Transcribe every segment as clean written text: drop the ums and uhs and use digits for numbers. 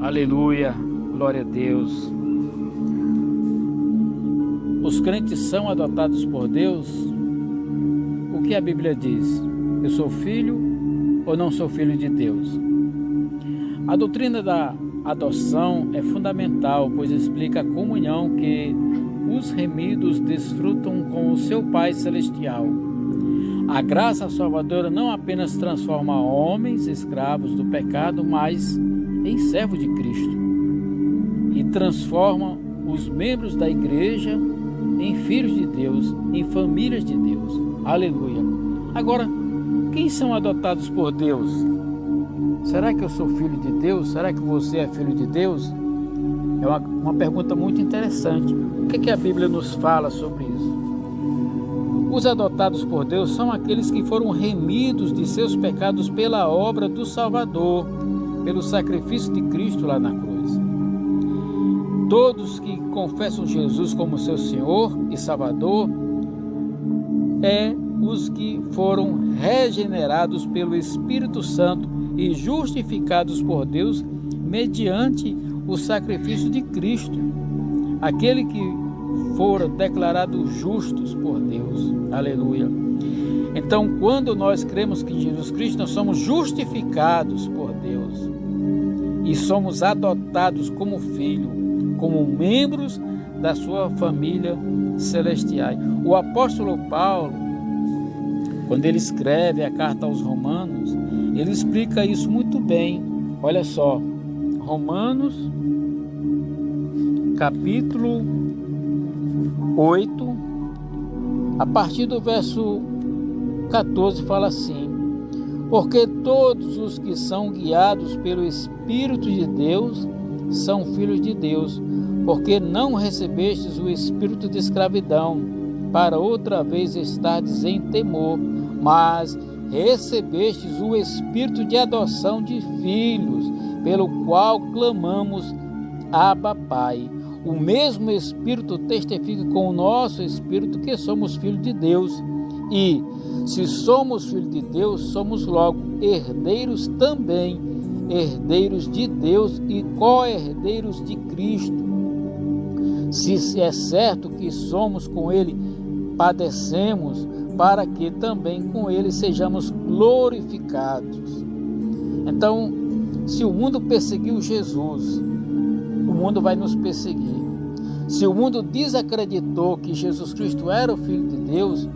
Aleluia, glória a Deus. Os crentes são adotados por Deus? O que a Bíblia diz? Eu sou filho ou não sou filho de Deus? A doutrina da adoção é fundamental, pois explica a comunhão que os remidos desfrutam com o seu Pai Celestial. A graça salvadora não apenas transforma homens escravos do pecado, mas em servos de Cristo, e transforma os membros da igreja em filhos de Deus, em famílias de Deus. Aleluia. Agora, quem são adotados por Deus? Será que eu sou filho de Deus? Será que você é filho de Deus? É uma pergunta muito interessante. O que a Bíblia nos fala sobre isso? Os adotados por Deus são aqueles que foram remidos de seus pecados pela obra do Salvador, pelo sacrifício de Cristo lá na cruz. Todos que confessam Jesus como seu Senhor e Salvador os que foram regenerados pelo Espírito Santo e justificados por Deus mediante o sacrifício de Cristo. Aquele que foram declarados justos por Deus. Aleluia. Então, quando nós cremos que Jesus Cristo, nós somos justificados por Deus e somos adotados como filho, como membros da sua família celestial. O apóstolo Paulo, quando ele escreve a carta aos Romanos, ele explica isso muito bem. Olha só, Romanos, capítulo 8, a partir do verso 14, fala assim: porque todos os que são guiados pelo Espírito de Deus são filhos de Deus, porque não recebestes o espírito de escravidão, para outra vez estardes em temor, mas recebestes o espírito de adoção de filhos, pelo qual clamamos, Abba, Pai. O mesmo Espírito testifica com o nosso espírito que somos filhos de Deus. E, se somos filhos de Deus, somos logo herdeiros também, herdeiros de Deus e co-herdeiros de Cristo. Se é certo que somos com Ele, padecemos, para que também com Ele sejamos glorificados. Então, se o mundo perseguiu Jesus, o mundo vai nos perseguir. Se o mundo desacreditou que Jesus Cristo era o Filho de Deus,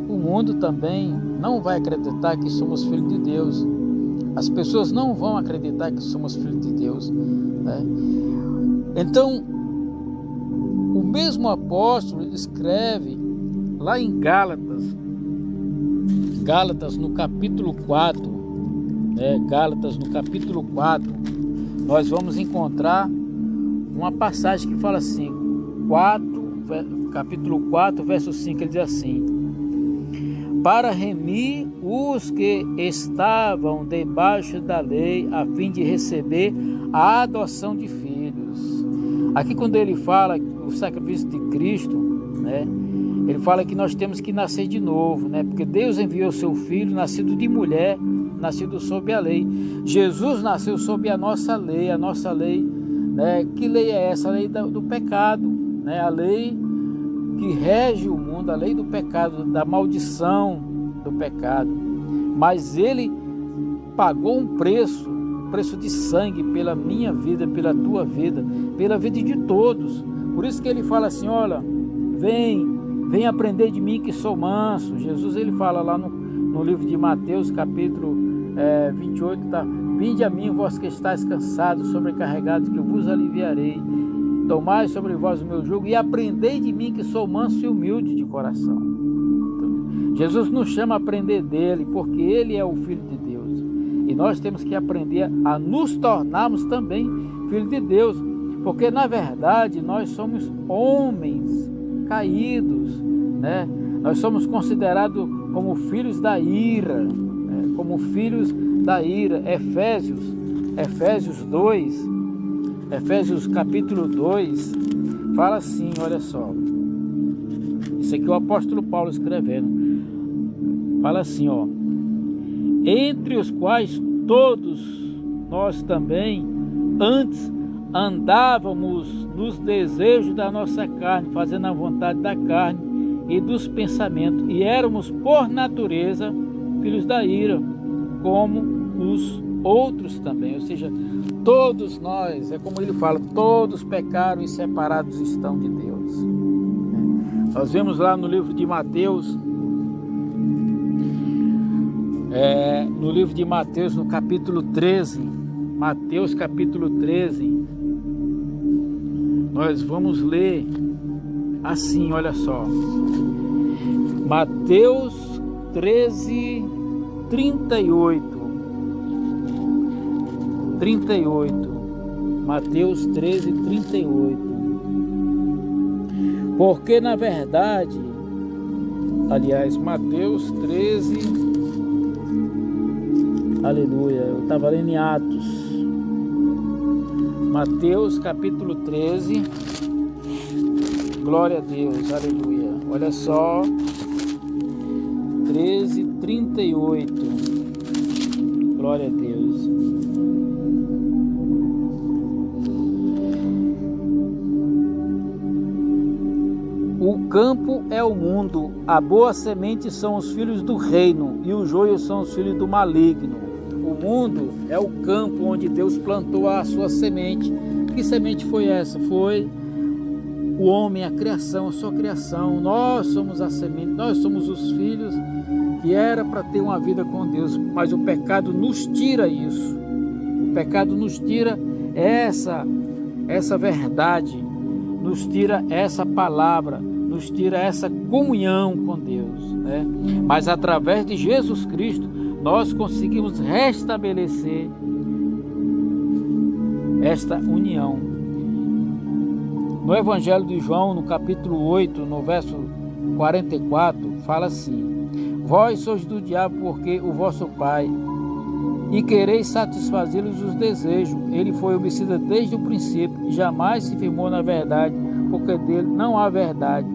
o mundo também não vai acreditar que somos filhos de Deus. As pessoas não vão acreditar que somos filhos de Deus, né? Então, o mesmo apóstolo escreve lá em Gálatas no capítulo 4, Gálatas no capítulo 4, nós vamos encontrar uma passagem que fala assim, capítulo 4, verso 5, ele diz assim: para remir os que estavam debaixo da lei, a fim de receber a adoção de filhos. Aqui, quando ele fala o sacrifício de Cristo, né, ele fala que nós temos que nascer de novo, né, porque Deus enviou seu Filho, nascido de mulher, nascido sob a lei. Jesus nasceu sob a nossa lei, né? Que lei é essa? A lei do pecado, né? A lei que rege o mundo, a lei do pecado, da maldição do pecado. Mas ele pagou um preço de sangue pela minha vida, pela tua vida, pela vida de todos. Por isso que ele fala assim: olha, vem aprender de mim que sou manso. Jesus, ele fala lá no livro de Mateus, capítulo 28, tá? Vinde a mim, vós que estáis cansados, sobrecarregados, que eu vos aliviarei. Tomai sobre vós o meu jugo e aprendei de mim, que sou manso e humilde de coração. Então, Jesus nos chama a aprender dele, porque ele é o Filho de Deus. E nós temos que aprender a nos tornarmos também filhos de Deus, porque na verdade nós somos homens caídos, né? Nós somos considerados como filhos da ira, né? Como filhos da ira. Efésios capítulo 2, fala assim, olha só. Isso aqui é o apóstolo Paulo escrevendo. Fala assim, ó: entre os quais todos nós também Antes andávamos nos desejos da nossa carne, fazendo a vontade da carne e dos pensamentos, e éramos por natureza filhos da ira, como os outros também. Ou seja, todos nós, é como ele fala, todos pecaram e separados estão de Deus. Nós vemos lá no livro de Mateus, no capítulo 13, Mateus capítulo 13, nós vamos ler assim, olha só, Mateus 13, 38, Mateus 13, 38, porque na verdade, aliás, Mateus 13, aleluia, eu estava lendo em Atos, Mateus capítulo 13, glória a Deus, aleluia, olha só, 13, 38, glória a Deus. O campo é o mundo, a boa semente são os filhos do reino, e o joio são os filhos do maligno. O mundo é o campo onde Deus plantou a sua semente. Que semente foi essa? Foi o homem, a criação, a sua criação. Nós somos a semente, nós somos os filhos que era para ter uma vida com Deus, mas o pecado nos tira isso. O pecado nos tira essa verdade, nos tira essa palavra, nos tira essa comunhão com Deus, né? Mas através de Jesus Cristo nós conseguimos restabelecer esta união. No Evangelho de João, no capítulo 8, no verso 44, fala assim: vós sois do diabo, porque o vosso pai, e quereis satisfazê-los os desejos. Ele foi homicida desde o princípio, e jamais se firmou na verdade, porque dele não há verdade.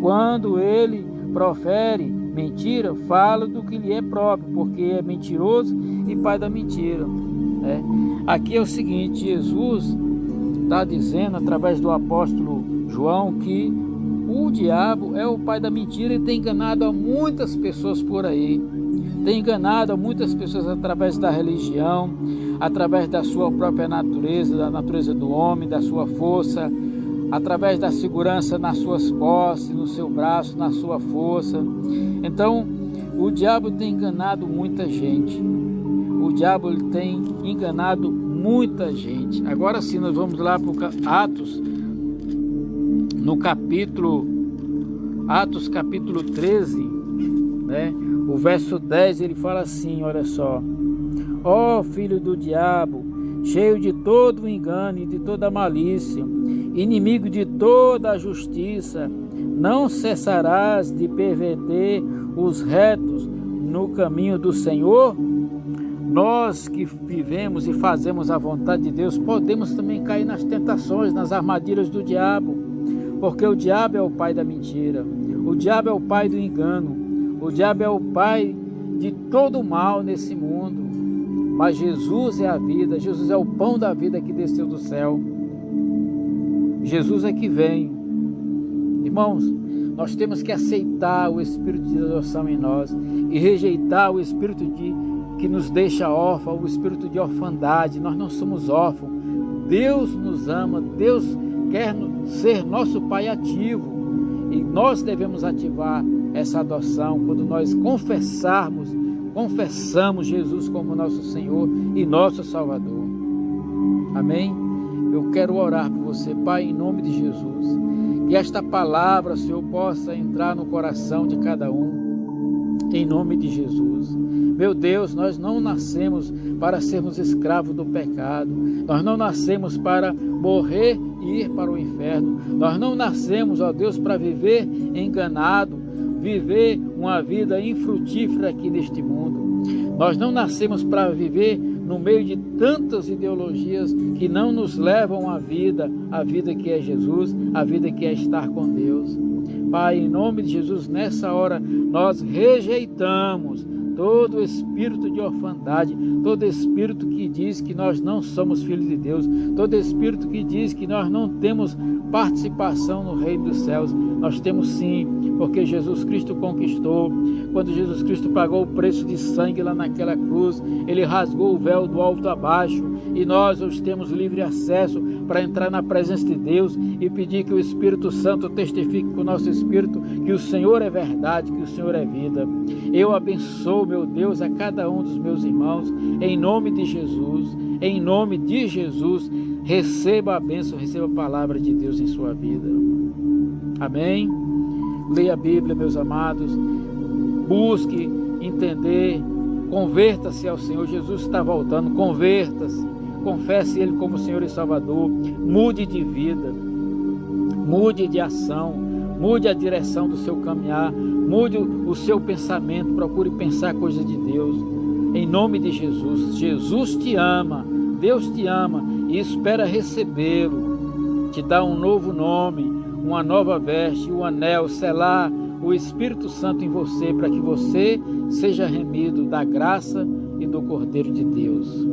Quando ele profere mentira, fala do que lhe é próprio, porque é mentiroso e pai da mentira. Aqui é o seguinte: Jesus está dizendo através do apóstolo João que o diabo é o pai da mentira e tem enganado a muitas pessoas por aí. Tem enganado a muitas pessoas através da religião, através da sua própria natureza, da natureza do homem, da sua força, através da segurança nas suas posses, no seu braço, na sua força. Então, o diabo tem enganado muita gente. O diabo ele tem enganado muita gente. Agora sim, nós vamos lá para Atos, no Atos capítulo 13, né? O verso 10, ele fala assim, olha só: ó filho do diabo, cheio de todo o engano e de toda a malícia, inimigo de toda a justiça, não cessarás de perverter os retos no caminho do Senhor? Nós que vivemos e fazemos a vontade de Deus, podemos também cair nas tentações, nas armadilhas do diabo, porque o diabo é o pai da mentira, o diabo é o pai do engano, o diabo é o pai de todo o mal nesse mundo. Mas Jesus é a vida, Jesus é o pão da vida que desceu do céu. Jesus é que vem. Irmãos, nós temos que aceitar o espírito de adoção em nós e rejeitar o espírito que nos deixa órfão, o espírito de orfandade. Nós não somos órfãos. Deus nos ama, Deus quer ser nosso pai ativo e nós devemos ativar essa adoção quando nós confessamos Jesus como nosso Senhor e nosso Salvador. Amém? Eu quero orar por você, Pai, em nome de Jesus. Que esta palavra, Senhor, possa entrar no coração de cada um, em nome de Jesus. Meu Deus, nós não nascemos para sermos escravos do pecado. Nós não nascemos para morrer e ir para o inferno. Nós não nascemos, ó Deus, para viver enganado, viver uma vida infrutífera aqui neste mundo. Nós não nascemos para viver no meio de tantas ideologias que não nos levam à vida que é Jesus, a vida que é estar com Deus. Pai, em nome de Jesus, nessa hora nós rejeitamos todo espírito de orfandade, todo espírito que diz que nós não somos filhos de Deus, todo espírito que diz que nós não temos participação no reino dos céus. Nós temos sim, porque Jesus Cristo conquistou. Quando Jesus Cristo pagou o preço de sangue lá naquela cruz, ele rasgou o véu do alto a baixo, e nós hoje temos livre acesso para entrar na presença de Deus e pedir que o Espírito Santo testifique com o nosso espírito que o Senhor é verdade, que o Senhor é vida. Eu abençoo, meu Deus, a cada um dos meus irmãos, em nome de Jesus, em nome de Jesus. Receba a bênção, receba a palavra de Deus em sua vida. Amém? Leia a Bíblia, meus amados, busque entender, converta-se ao Senhor. Jesus está voltando, converta-se, confesse Ele como Senhor e Salvador, mude de vida, mude de ação, mude a direção do seu caminhar, mude o seu pensamento, procure pensar coisas de Deus, em nome de Jesus. Jesus te ama, Deus te ama e espera recebê-lo, te dá um novo nome, uma nova veste, um anel, selar o Espírito Santo em você, para que você seja remido da graça e do Cordeiro de Deus.